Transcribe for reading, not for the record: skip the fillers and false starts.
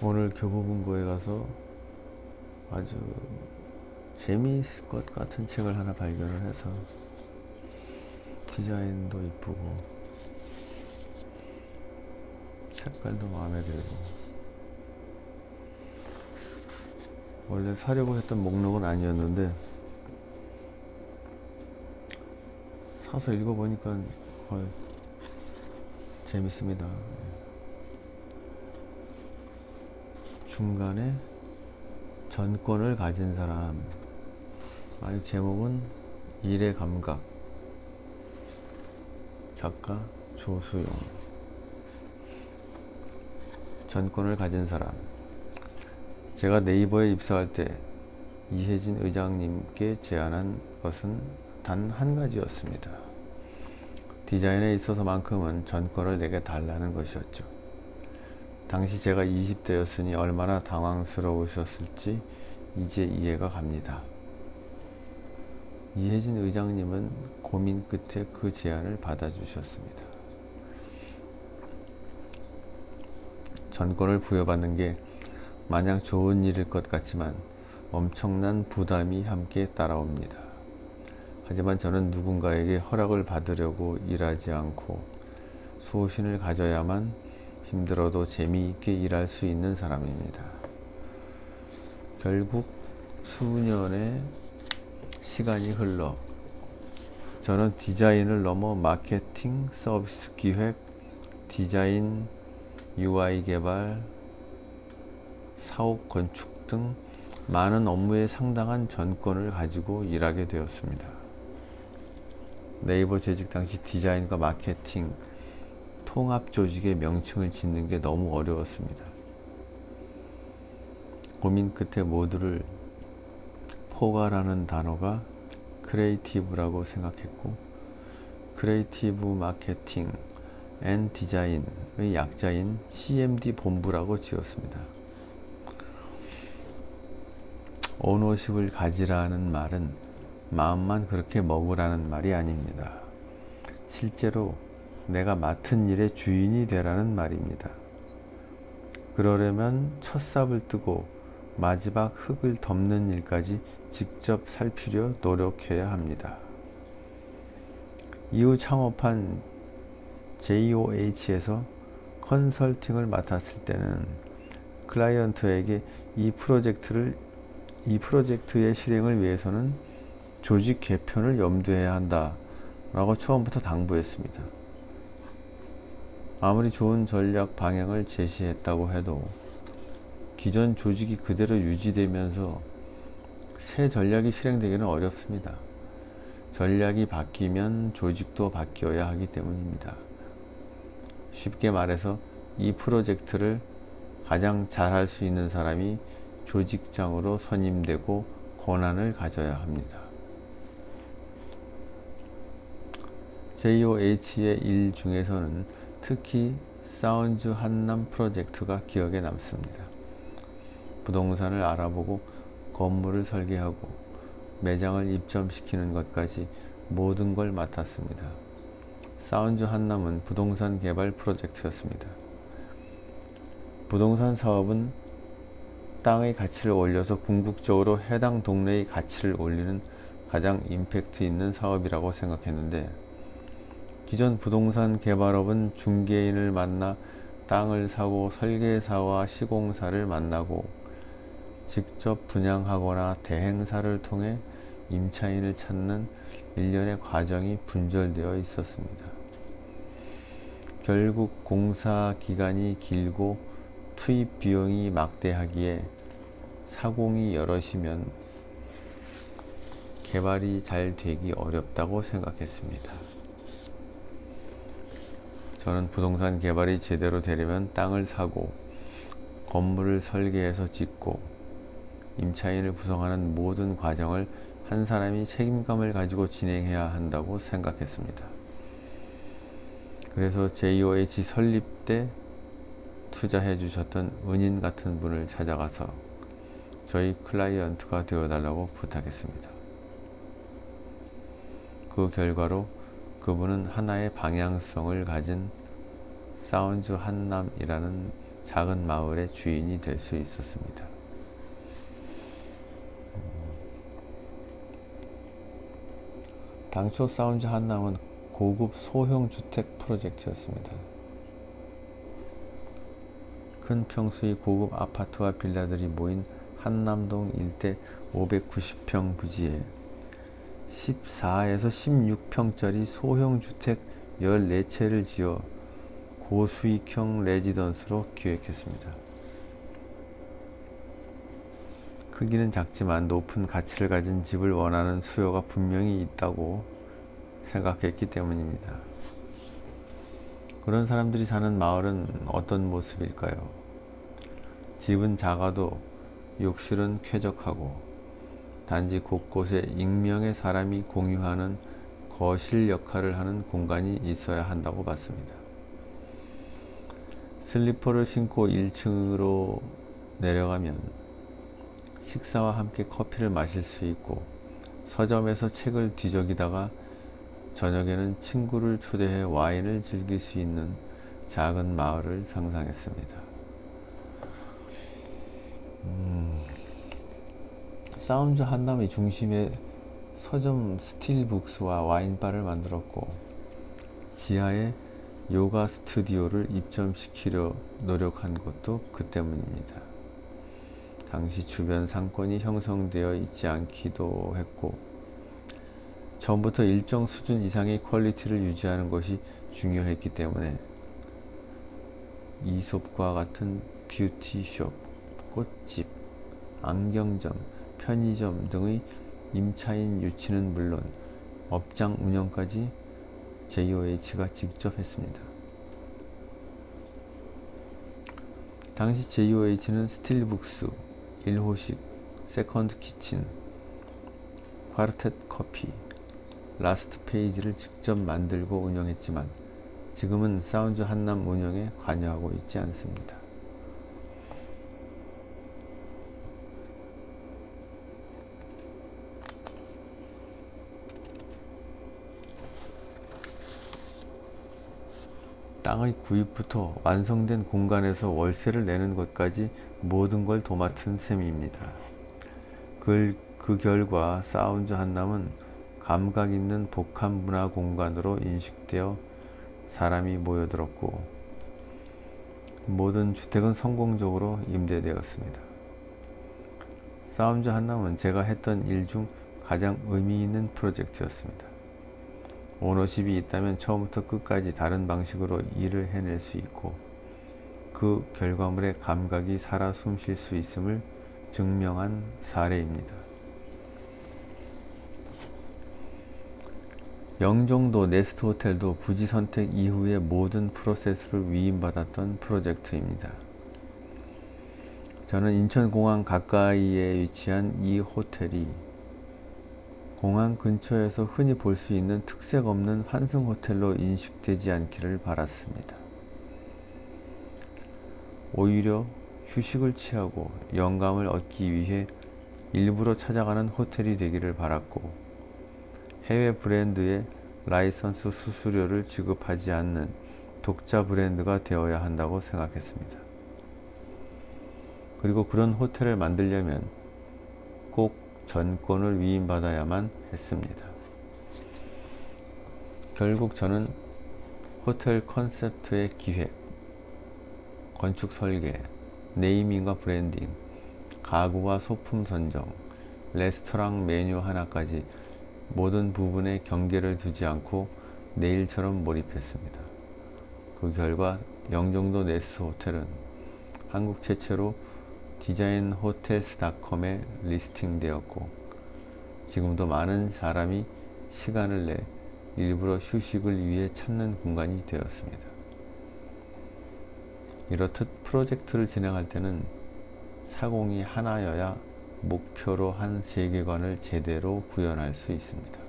오늘 교보문고에 가서 아주 재미있을 것 같은 책을 하나 발견을 해서 디자인도 이쁘고 색깔도 마음에 들고 원래 사려고 했던 목록은 아니었는데 사서 읽어보니까 재밌습니다. 중간에 전권을 가진 사람. 아니, 제목은 일의 감각. 작가 조수용. 전권을 가진 사람. 제가 네이버에 입사할 때 이혜진 의장님께 제안한 것은 단 한 가지였습니다. 디자인에 있어서만큼은 전권을 내게 달라는 것이었죠. 당시 제가 20대였으니 얼마나 당황스러우셨을지 이제 이해가 갑니다. 이혜진 의장님은 고민 끝에 그 제안을 받아주셨습니다. 전권을 부여받는 게 마냥 좋은 일일 것 같지만 엄청난 부담이 함께 따라옵니다. 하지만 저는 누군가에게 허락을 받으려고 일하지 않고 소신을 가져야만 힘들어도 재미있게 일할 수 있는 사람입니다. 결국 수년의 시간이 흘러 저는 디자인을 넘어 마케팅, 서비스 기획, 디자인, UI 개발, 사옥 건축 등 많은 업무에 상당한 전권을 가지고 일하게 되었습니다. 네이버 재직 당시 디자인과 마케팅, 통합 조직의 명칭을 짓는 게 너무 어려웠습니다. 고민 끝에 모두를 포괄하는 단어가 크리에이티브라고 생각했고, 크리에이티브 마케팅 앤 디자인의 약자인 CMD 본부라고 지었습니다. 오너십을 가지라는 말은 마음만 그렇게 먹으라는 말이 아닙니다. 실제로 내가 맡은 일의 주인이 되라는 말입니다. 그러려면 첫 삽을 뜨고 마지막 흙을 덮는 일까지 직접 살피려 노력해야 합니다. 이후 창업한 JOH에서 컨설팅을 맡았을 때는 클라이언트에게 이 프로젝트의 실행을 위해서는 조직 개편을 염두해야 한다 라고 처음부터 당부했습니다. 아무리 좋은 전략 방향을 제시했다고 해도 기존 조직이 그대로 유지되면서 새 전략이 실행되기는 어렵습니다. 전략이 바뀌면 조직도 바뀌어야 하기 때문입니다. 쉽게 말해서 이 프로젝트를 가장 잘할 수 있는 사람이 조직장으로 선임되고 권한을 가져야 합니다. JOH의 일 중에서는 특히 사운즈 한남 프로젝트가 기억에 남습니다. 부동산을 알아보고 건물을 설계하고 매장을 입점시키는 것까지 모든 걸 맡았습니다. 사운즈 한남은 부동산 개발 프로젝트였습니다. 부동산 사업은 땅의 가치를 올려서 궁극적으로 해당 동네의 가치를 올리는 가장 임팩트 있는 사업이라고 생각했는데, 기존 부동산 개발업은 중개인을 만나 땅을 사고 설계사와 시공사를 만나고 직접 분양하거나 대행사를 통해 임차인을 찾는 일련의 과정이 분절되어 있었습니다. 결국 공사 기간이 길고 투입 비용이 막대하기에 사공이 여럿이면 개발이 잘 되기 어렵다고 생각했습니다. 저는 부동산 개발이 제대로 되려면 땅을 사고 건물을 설계해서 짓고 임차인을 구성하는 모든 과정을 한 사람이 책임감을 가지고 진행해야 한다고 생각했습니다. 그래서 JOH 설립 때 투자해 주셨던 은인 같은 분을 찾아가서 저희 클라이언트가 되어달라고 부탁했습니다. 그 결과로 그분은 하나의 방향성을 가진 사운즈 한남이라는 작은 마을의 주인이 될 수 있었습니다. 당초 사운즈 한남은 고급 소형 주택 프로젝트였습니다. 큰 평수의 고급 아파트와 빌라들이 모인 한남동 일대 590평 부지에 14에서 16평짜리 소형 주택 14채를 지어 고수익형 레지던스로 기획했습니다. 크기는 작지만 높은 가치를 가진 집을 원하는 수요가 분명히 있다고 생각했기 때문입니다. 그런 사람들이 사는 마을은 어떤 모습일까요? 집은 작아도 욕실은 쾌적하고 단지 곳곳에 익명의 사람이 공유하는 거실 역할을 하는 공간이 있어야 한다고 봤습니다. 슬리퍼를 신고 1층으로 내려가면 식사와 함께 커피를 마실 수 있고 서점에서 책을 뒤적이다가 저녁에는 친구를 초대해 와인을 즐길 수 있는 작은 마을을 상상했습니다. 사운즈 한남의 중심에 서점 스틸북스와 와인바를 만들었고 지하에 요가 스튜디오를 입점시키려 노력한 것도 그 때문입니다. 당시 주변 상권이 형성되어 있지 않기도 했고 처음부터 일정 수준 이상의 퀄리티를 유지하는 것이 중요했기 때문에 이솝과 같은 뷰티숍, 꽃집, 안경점, 편의점 등의 임차인 유치는 물론 업장 운영까지 JOH가 직접 했습니다. 당시 JOH는 스틸북스, 1호식, 세컨드 키친, 콰르텟 커피, 라스트 페이지를 직접 만들고 운영했지만 지금은 사운즈 한남 운영에 관여하고 있지 않습니다. 땅의 구입부터 완성된 공간에서 월세를 내는 것까지 모든 걸 도맡은 셈입니다. 그 결과 사운즈 한남은 감각 있는 복합 문화 공간으로 인식되어 사람이 모여들었고 모든 주택은 성공적으로 임대되었습니다. 사운즈 한남은 제가 했던 일 중 가장 의미 있는 프로젝트였습니다. 오너십이 있다면 처음부터 끝까지 다른 방식으로 일을 해낼 수 있고 그 결과물의 감각이 살아 숨쉴 수 있음을 증명한 사례입니다. 영종도 네스트 호텔도 부지 선택 이후에 모든 프로세스를 위임받았던 프로젝트입니다. 저는 인천공항 가까이에 위치한 이 호텔이 공항 근처에서 흔히 볼 수 있는 특색 없는 환승 호텔로 인식되지 않기를 바랐습니다. 오히려 휴식을 취하고 영감을 얻기 위해 일부러 찾아가는 호텔이 되기를 바랐고 해외 브랜드에 라이선스 수수료를 지급하지 않는 독자 브랜드가 되어야 한다고 생각했습니다. 그리고 그런 호텔을 만들려면 꼭 전권을 위임받아야만 했습니다. 결국 저는 호텔 컨셉트의 기획, 건축 설계, 네이밍과 브랜딩, 가구와 소품 선정, 레스토랑 메뉴 하나까지 모든 부분에 경계를 두지 않고 내 일처럼 몰입했습니다. 그 결과 영종도 네스트 호텔은 한국 최초로 디자인호텔스닷컴에 리스팅되었고 지금도 많은 사람이 시간을 내 일부러 휴식을 위해 찾는 공간이 되었습니다. 이렇듯 프로젝트를 진행할 때는 사공이 하나여야 목표로 한 세계관을 제대로 구현할 수 있습니다.